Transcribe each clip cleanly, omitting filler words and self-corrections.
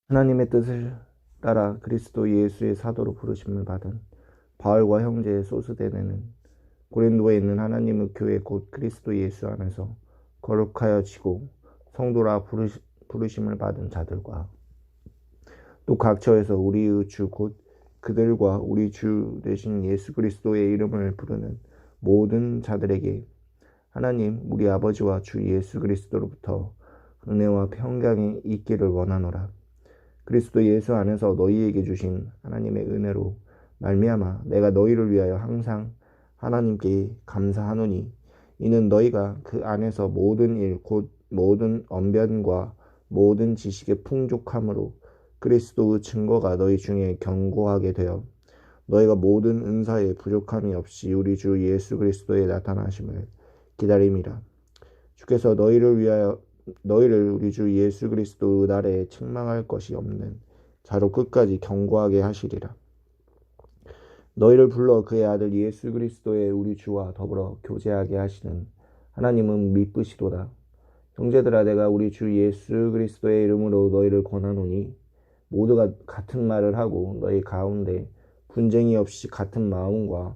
하나님의 뜻을 따라 그리스도 예수의 사도로 부르심을 받은 바울과 형제 소스데네는 고린도에 있는 하나님의 교회 곧 그리스도 예수 안에서 거룩하여지고 성도라 부르심을 받은 자들과 또 각처에서 우리의 주 곧 그들과 우리 주 되신 예수 그리스도의 이름을 부르는 모든 자들에게 하나님 우리 아버지와 주 예수 그리스도로부터 은혜와 평강이 있기를 원하노라. 그리스도 예수 안에서 너희에게 주신 하나님의 은혜로 말미암아 내가 너희를 위하여 항상 하나님께 감사하노니 이는 너희가 그 안에서 모든 일 곧 모든 언변과 모든 지식의 풍족함으로 그리스도의 증거가 너희 중에 견고하게 되어 너희가 모든 은사에 부족함이 없이 우리 주 예수 그리스도의 나타나심을 기다림이라. 주께서 너희를 우리 주 예수 그리스도의 날에 책망할 것이 없는 자로 끝까지 견고하게 하시리라. 너희를 불러 그의 아들 예수 그리스도의 우리 주와 더불어 교제하게 하시는 하나님은 미쁘시도다. 형제들아 내가 우리 주 예수 그리스도의 이름으로 너희를 권하노니 모두가 같은 말을 하고 너희 가운데 분쟁이 없이 같은 마음과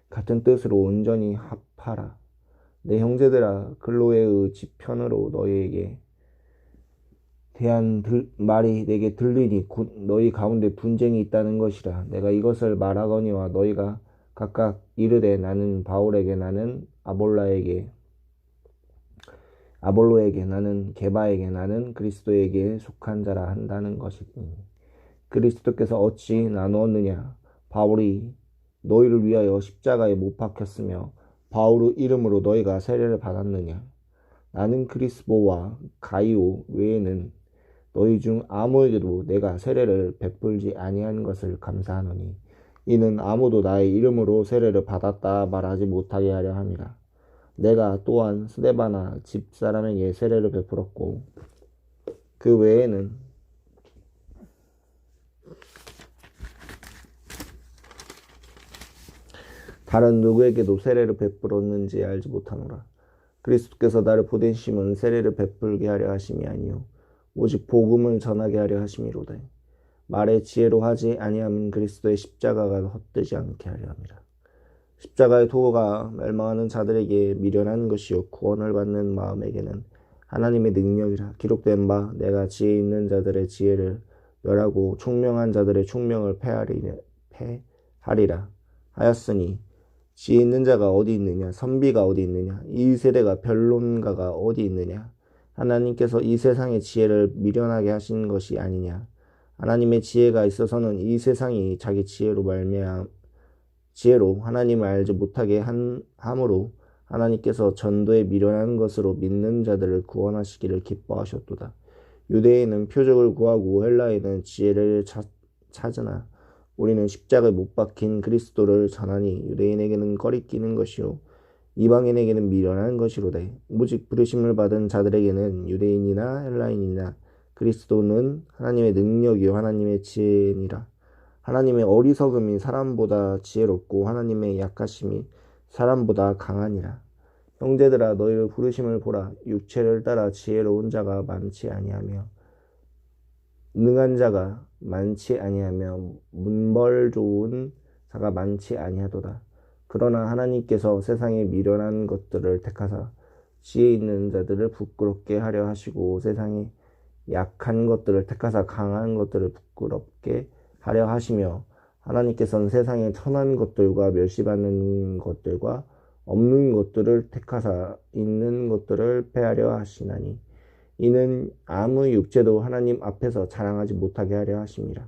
같은 뜻으로 온전히 합하라. 내 형제들아 글로에의 지편으로 너희에게 대한 말이 내게 들리니 곧 너희 가운데 분쟁이 있다는 것이라. 내가 이것을 말하거니와 너희가 각각 이르되 나는 바울에게 나는 아볼로에게 나는 게바에게 나는 그리스도에게 속한 자라 한다는 것이니 그리스도께서 어찌 나누었느냐. 바울이 너희를 위하여 십자가에 못 박혔으며 바울의 이름으로 너희가 세례를 받았느냐. 나는 크리스보와 가이오 외에는 너희 중 아무에게도 내가 세례를 베풀지 아니한 것을 감사하노니 이는 아무도 나의 이름으로 세례를 받았다 말하지 못하게 하려 함이라. 내가 또한 스데바나 집사람에게 세례를 베풀었고 그 외에는 다른 누구에게도 세례를 베풀었는지 알지 못하노라. 그리스도께서 나를 보내심은 세례를 베풀게 하려 하심이 아니요 오직 복음을 전하게 하려 하심이로되 말의 지혜로 하지 아니함은 그리스도의 십자가가 헛되지 않게 하려 함이라. 십자가의 도가 멸망하는 자들에게 미련한 것이요 구원을 받는 마음에게는 하나님의 능력이라. 기록된 바 내가 지혜 있는 자들의 지혜를 멸하고 총명한 자들의 총명을 패하리라 하였으니 지혜 있는 자가 어디 있느냐 선비가 어디 있느냐 이 세대가 변론가가 어디 있느냐. 하나님께서 이 세상의 지혜를 미련하게 하신 것이 아니냐. 하나님의 지혜가 있어서는 이 세상이 자기 지혜로 하나님을 알지 못하게 함으로 하나님께서 전도에 미련한 것으로 믿는 자들을 구원하시기를 기뻐하셨도다. 유대인은 표적을 구하고 헬라인은 지혜를 찾으나 우리는 십자가에 못 박힌 그리스도를 전하니 유대인에게는 꺼리끼는 것이요 이방인에게는 미련한 것이로다. 오직 부르심을 받은 자들에게는 유대인이나 헬라인이나 그리스도는 하나님의 능력이요 하나님의 지혜니라. 하나님의 어리석음이 사람보다 지혜롭고 하나님의 약하심이 사람보다 강하니라. 형제들아 너희를 부르심을 보라. 육체를 따라 지혜로운 자가 많지 아니하며 능한 자가 많지 아니하며 문벌 좋은 자가 많지 아니하도다. 그러나 하나님께서 세상에 미련한 것들을 택하사 지혜 있는 자들을 부끄럽게 하려 하시고 세상에 약한 것들을 택하사 강한 것들을 부끄럽게 하려 하시며 하나님께서는 세상에 천한 것들과 멸시받는 것들과 없는 것들을 택하사 있는 것들을 패하려 하시나니 이는 아무 육체도 하나님 앞에서 자랑하지 못하게 하려 하심이라.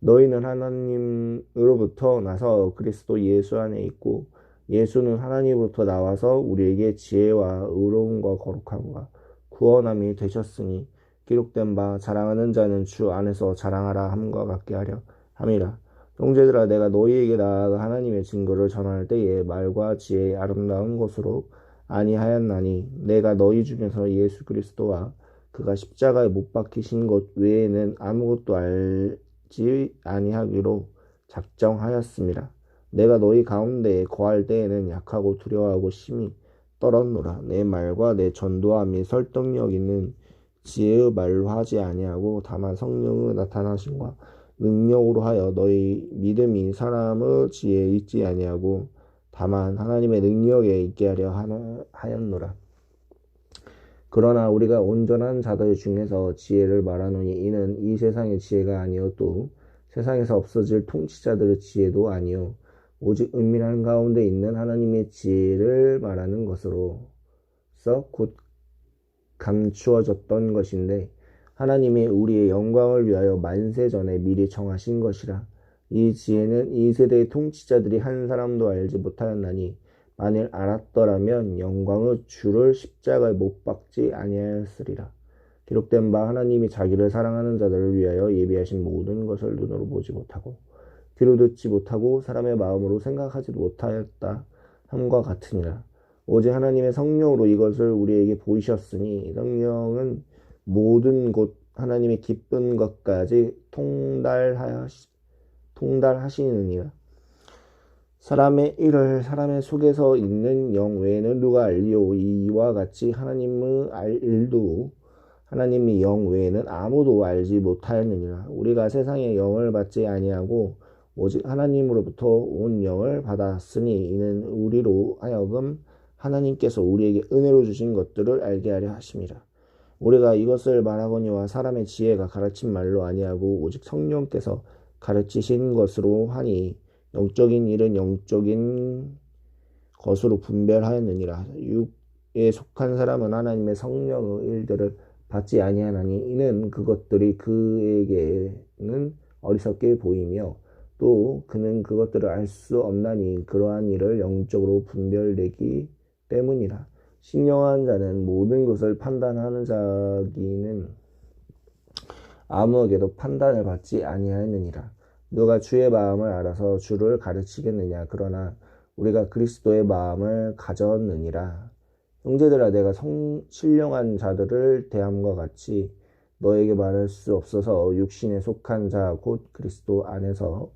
너희는 하나님으로부터 나서 그리스도 예수 안에 있고 예수는 하나님으로부터 나와서 우리에게 지혜와 의로움과 거룩함과 구원함이 되셨으니 기록된 바 자랑하는 자는 주 안에서 자랑하라 함과 같게 하려 함이라. 형제들아 내가 너희에게 나아가 하나님의 증거를 전할 때에 말과 지혜의 아름다운 것으로 아니하였나니 내가 너희 중에서 예수 그리스도와 그가 십자가에 못 박히신 것 외에는 아무것도 알지 아니하기로 작정하였습니다. 내가 너희 가운데에 거할 때에는 약하고 두려워하고 심히 떨었노라. 내 말과 내 전도함이 설득력 있는 지혜의 말로 하지 아니하고 다만 성령의 나타나심과 능력으로 하여 너희 믿음이 사람의 지혜에 있지 아니하고 다만 하나님의 능력에 있게 하려 하였노라. 그러나 우리가 온전한 자들 중에서 지혜를 말하노니 이는 이 세상의 지혜가 아니요 또 세상에서 없어질 통치자들의 지혜도 아니요 오직 은밀한 가운데 있는 하나님의 지혜를 말하는 것으로서 곧 감추어졌던 것인데 하나님이 우리의 영광을 위하여 만세 전에 미리 정하신 것이라. 이 지혜는 이 세대의 통치자들이 한 사람도 알지 못하였나니 만일 알았더라면 영광의 주를 십자가에 못 박지 아니하였으리라. 기록된 바 하나님이 자기를 사랑하는 자들을 위하여 예비하신 모든 것을 눈으로 보지 못하고 귀로 듣지 못하고 사람의 마음으로 생각하지도 못하였다 함과 같으니라. 오직 하나님의 성령으로 이것을 우리에게 보이셨으니 성령은 모든 곳 하나님의 기쁜 것까지 통달하시느니라. 사람의 일을 사람의 속에서 있는 영 외에는 누가 알리오. 이와 같이 하나님의 일도 하나님의 영 외에는 아무도 알지 못하였느니라. 우리가 세상의 영을 받지 아니하고 오직 하나님으로부터 온 영을 받았으니 이는 우리로 하여금 하나님께서 우리에게 은혜로 주신 것들을 알게 하려 하심이라. 우리가 이것을 말하거니와 사람의 지혜가 가르친 말로 아니하고 오직 성령께서 가르치신 것으로 하니 영적인 일은 영적인 것으로 분별하였느니라. 육에 속한 사람은 하나님의 성령의 일들을 받지 아니하나니 이는 그것들이 그에게는 어리석게 보이며 또 그는 그것들을 알 수 없나니 그러한 일을 영적으로 분별되기 때문이라. 신령한 자는 모든 것을 판단하는 자기는 아무에게도 판단을 받지 아니하였느니라. 누가 주의 마음을 알아서 주를 가르치겠느냐. 그러나 우리가 그리스도의 마음을 가졌느니라. 형제들아 내가 신령한 자들을 대함과 같이 너에게 말할 수 없어서 육신에 속한 자 곧 그리스도 안에서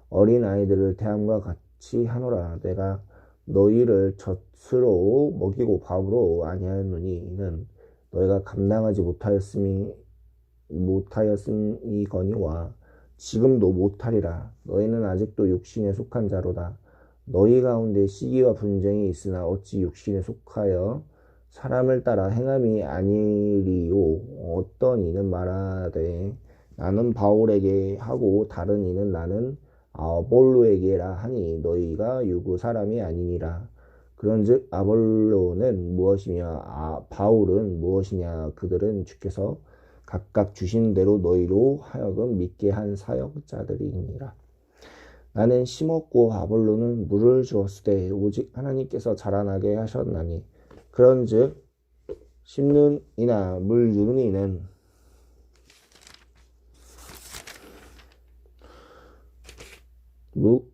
어린 아이들을 대함과 같이 하노라. 내가 너희를 젖으로 먹이고 밥으로 아니하였노니 이는 너희가 감당하지 못하였음이거니와 지금도 못하리라. 너희는 아직도 육신에 속한 자로다. 너희 가운데 시기와 분쟁이 있으나 어찌 육신에 속하여 사람을 따라 행함이 아니리요. 어떤 이는 말하되 나는 바울에게 하고 다른 이는 나는 아볼로에게라 하니 너희가 유구 사람이 아니니라. 그런즉 아볼로는 무엇이며 바울은 무엇이냐. 그들은 주께서 각각 주신 대로 너희로 하여금 믿게 한 사역자들이니라. 나는 심었고 아볼로는 물을 주었으되 오직 하나님께서 자라나게 하셨나니 그런즉 심는 이나 물 주는 이는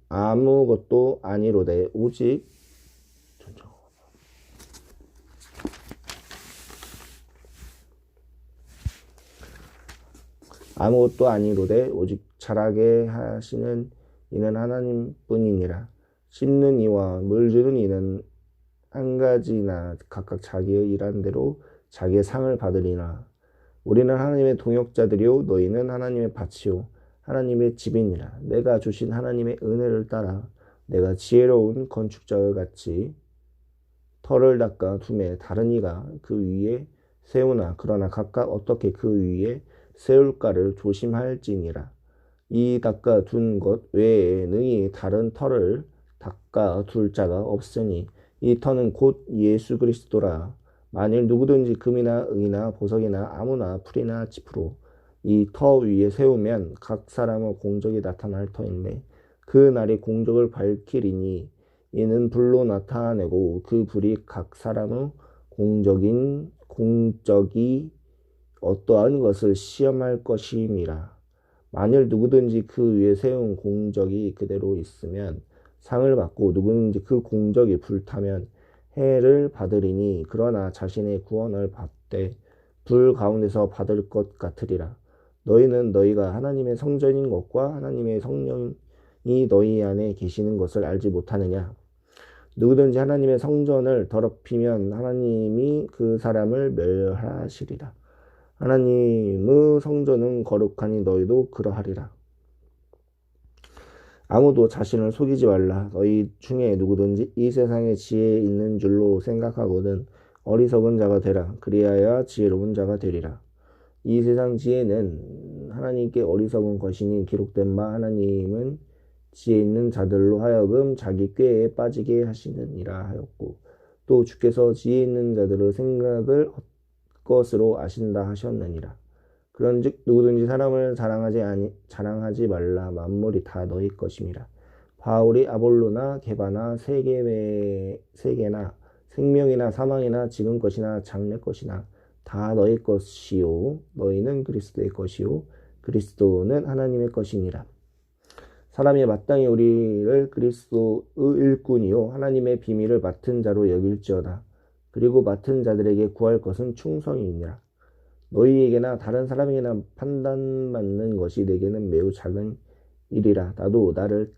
아무것도 아니로되 오직 자라게 하시는 이는 하나님뿐이니라. 심는 이와 물 주는 이는 한 가지나 각각 자기의 일한 대로 자기의 상을 받으리라. 우리는 하나님의 동역자들이요 너희는 하나님의 밭이요 하나님의 집이니라. 내가 주신 하나님의 은혜를 따라 내가 지혜로운 건축자와 같이 터를 닦아 둠에 다른 이가 그 위에 세우나 그러나 각각 어떻게 그 위에 세울까를 조심할지니라. 이 닦아 둔 것 외에 능히 다른 터를 닦아 둘 자가 없으니 이 터는 곧 예수 그리스도라. 만일 누구든지 금이나 은이나 보석이나 아무나 풀이나 짚으로 이 터 위에 세우면 각 사람의 공적이 나타날 터인데 그 날이 공적을 밝히리니 이는 불로 나타내고 그 불이 각 사람의 공적이 어떠한 것을 시험할 것임이라. 만일 누구든지 그 위에 세운 공적이 그대로 있으면 상을 받고 누구든지 그 공적이 불타면 해를 받으리니 그러나 자신의 구원을 받되 불 가운데서 받을 것 같으리라. 너희는 너희가 하나님의 성전인 것과 하나님의 성령이 너희 안에 계시는 것을 알지 못하느냐. 누구든지 하나님의 성전을 더럽히면 하나님이 그 사람을 멸하시리라. 하나님의 성전은 거룩하니 너희도 그러하리라. 아무도 자신을 속이지 말라. 너희 중에 누구든지 이 세상에 지혜 있는 줄로 생각하거든 어리석은 자가 되라. 그리하여 지혜로운 자가 되리라. 이 세상 지혜는 하나님께 어리석은 것이니 기록된 바 하나님은 지혜 있는 자들로 하여금 자기 꾀에 빠지게 하시느니라 하였고, 또 주께서 지혜 있는 자들의 생각을 헛것으로 아신다 하셨느니라. 그런즉 누구든지 사람을 자랑하지 말라. 만물이 다 너희 것임이라. 바울이 아볼로나 게바나 세계나 생명이나 사망이나 지금 것이나 장래 것이나 다 너희 것이요 너희는 그리스도의 것이요 그리스도는 하나님의 것이니라. 사람이 마땅히 우리를 그리스도의 일꾼이요 하나님의 비밀을 맡은 자로 여길지어다. 그리고 맡은 자들에게 구할 것은 충성이니라. 너희에게나 다른 사람에게나 판단받는 것이 내게는 매우 작은 일이라. 나도 나를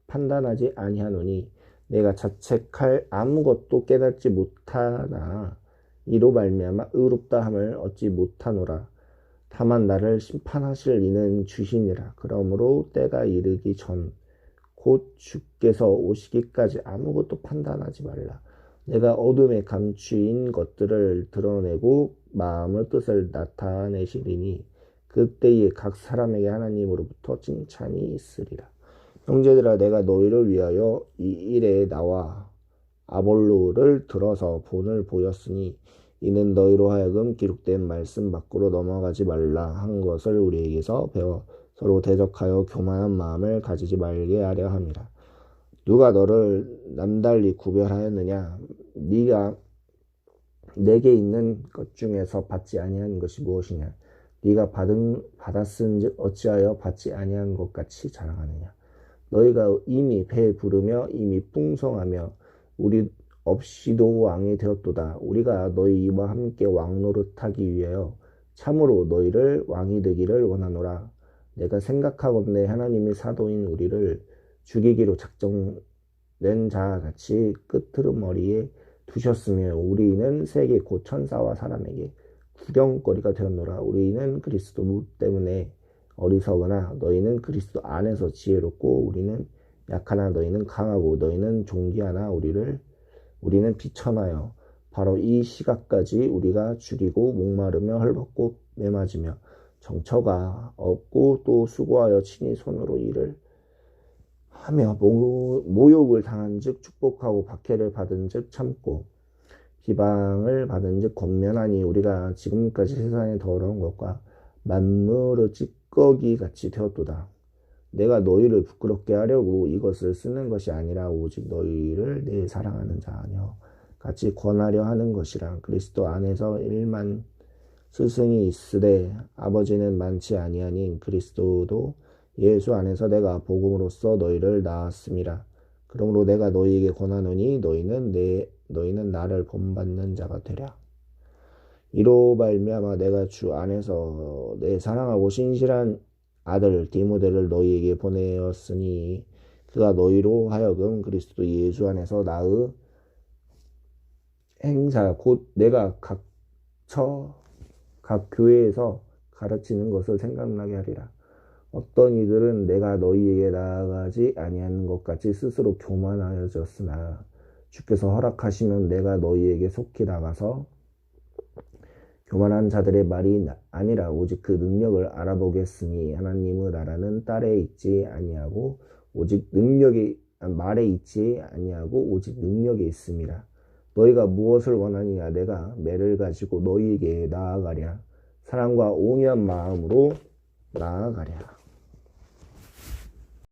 판단하지 아니하노니 내가 자책할 아무것도 깨닫지 못하나 이로 말미암아 의롭다 함을 얻지 못하노라. 다만 나를 심판하실 이는 주시니라. 그러므로 때가 이르기 전 곧 주께서 오시기까지 아무것도 판단하지 말라. 내가 어둠에 감추인 것들을 드러내고 마음의 뜻을 나타내시리니 그때에 각 사람에게 하나님으로부터 칭찬이 있으리라. 형제들아, 내가 너희를 위하여 이 일에 나와 아볼로를 들어서 본을 보였으니 이는 너희로 하여금 기록된 말씀 밖으로 넘어가지 말라 한 것을 우리에게서 배워 서로 대적하여 교만한 마음을 가지지 말게 하려 함이라. 누가 너를 남달리 구별하였느냐? 네가 내게 있는 것 중에서 받지 아니한 것이 무엇이냐? 네가 받았은즉 어찌하여 받지 아니한 것 같이 자랑하느냐? 너희가 이미 배 부르며 이미 풍성하며 우리 없이도 왕이 되었도다. 우리가 너희와 함께 왕노릇하기 위하여 참으로 너희를 왕이 되기를 원하노라. 내가 생각하건대 하나님이 사도인 우리를 죽이기로 작정된 자같이 끄트머리에 두셨으며 우리는 세계 곧 천사와 사람에게 구경거리가 되었노라. 우리는 그리스도 때문에 어리석으나 너희는 그리스도 안에서 지혜롭고 우리는 약하나 너희는 강하고 너희는 존귀하나 우리는 비천하여 바로 이 시각까지 우리가 줄이고 목마르며 헐벗고 매맞으며 정처가 없고 또 수고하여 친히 손으로 일을 하며 모욕을 당한즉 축복하고 박해를 받은즉 참고 비방을 받은즉 권면하니 우리가 지금까지 세상의 더러운 것과 만물의 찌꺼기 같이 되었도다. 내가 너희를 부끄럽게 하려고 이것을 쓰는 것이 아니라 오직 너희를 내 사랑하는 자녀 같이 권하려 하는 것이라. 그리스도 안에서 1만 스승이 있으되 아버지는 많지 아니하니 그리스도도 예수 안에서 내가 복음으로써 너희를 낳았음이라. 그러므로 내가 너희에게 권하노니 너희는 나를 본받는 자가 되랴. 이로 말미암아 내가 주 안에서 내 사랑하고 신실한 아들 디모데를 너희에게 보내었으니 그가 너희로 하여금 그리스도 예수 안에서 나의 행사 곧 내가 각 교회에서 가르치는 것을 생각나게 하리라. 어떤 이들은 내가 너희에게 나아가지 아니하는 것 같이 스스로 교만하여졌으나 주께서 허락하시면 내가 너희에게 속히 나가서 교만한 자들의 말이 아니라 오직 그 능력을 알아보겠으니 하나님의 나라는 딸에 있지 아니하고 오직 말에 있지 아니하고 오직 능력에 있음이라. 너희가 무엇을 원하느냐? 내가 매를 가지고 너희에게 나아가랴. 사랑과 온유한 마음으로 나아가랴.